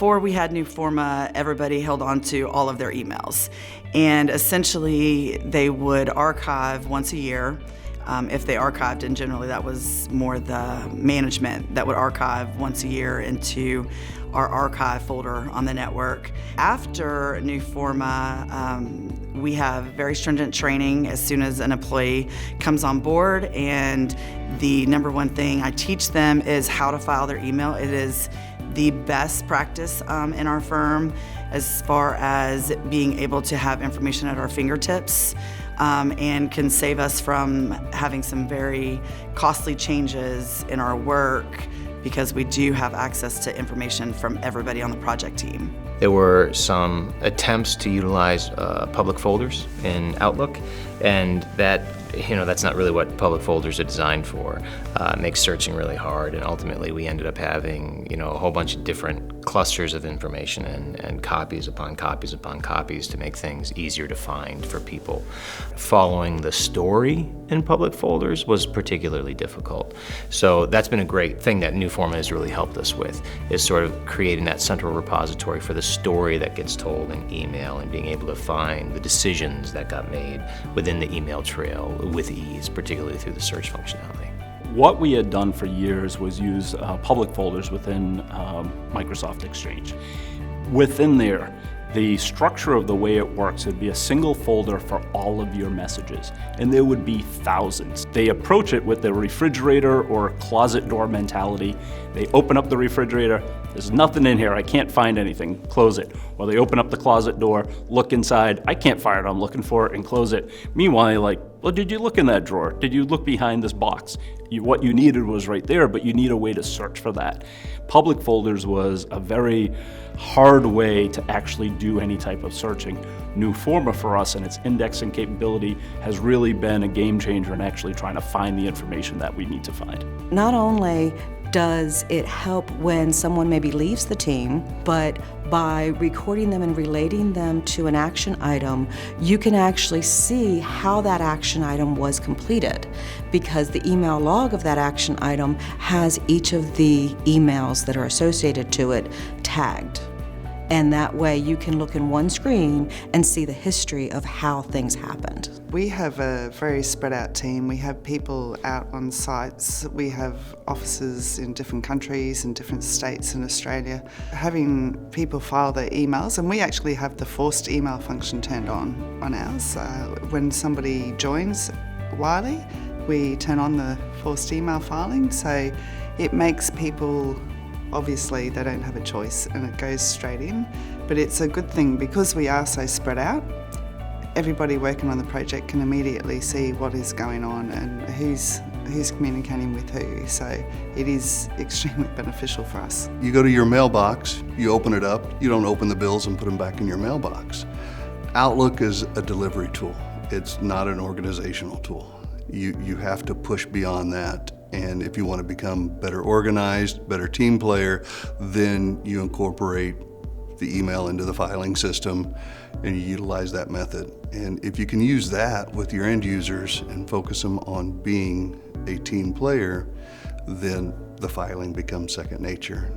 Before we had Newforma, everybody held on to all of their emails. And essentially, they would archive once a year. If they archived, and generally that was more the management that would archive once a year into our archive folder on the network. After Newforma, we have very stringent training as soon as an employee comes on board, and the number one thing I teach them is how to file their email. It is the best practice in our firm as far as being able to have information at our fingertips. And can save us from having some very costly changes in our work because we do have access to information from everybody on the project team. There were some attempts to utilize public folders in Outlook, and that's not really what public folders are designed for. It makes searching really hard, and ultimately we ended up having a whole bunch of different clusters of information and copies upon copies upon copies to make things easier to find for people. Following the story in public folders was particularly difficult. So that's been a great thing that Newforma has really helped us with, is sort of creating that central repository for the story that gets told in email and being able to find the decisions that got made within the email trail with ease, particularly through the search functionality. What we had done for years was use public folders within Microsoft Exchange. Within there, the structure of the way it works would be a single folder for all of your messages, and there would be thousands. They approach it with the refrigerator or closet door mentality. They open up the refrigerator, there's nothing in here, I can't find anything, close it. Or they open up the closet door, look inside, I can't find what I'm looking for, and close it. Meanwhile, you're like, well, did you look in that drawer? Did you look behind this box? What you needed was right there, but you need a way to search for that. Public folders was a very hard way to actually do any type of searching. Newforma for us and its indexing capability has really been a game changer in actually trying to find the information that we need to find. Not only does it help when someone maybe leaves the team, but by recording them and relating them to an action item, you can actually see how that action item was completed, because the email log of that action item has each of the emails that are associated to it tagged. And that way you can look in one screen and see the history of how things happened. We have a very spread out team. We have people out on sites. We have offices in different countries and different states in Australia. Having people file their emails, and we actually have the forced email function turned on ours. When somebody joins Wiley, we turn on the forced email filing, so it makes people, obviously they don't have a choice and it goes straight in, but it's a good thing because we are so spread out. Everybody working on the project can immediately see what is going on and who's communicating with who, so it is extremely beneficial for us. You go to your mailbox, you open it up, you don't open the bills and put them back in your mailbox. Outlook is a delivery tool. It's not an organizational tool. You have to push beyond that. And if you want to become better organized, better team player, then you incorporate the email into the filing system and you utilize that method. And if you can use that with your end users and focus them on being a team player, then the filing becomes second nature.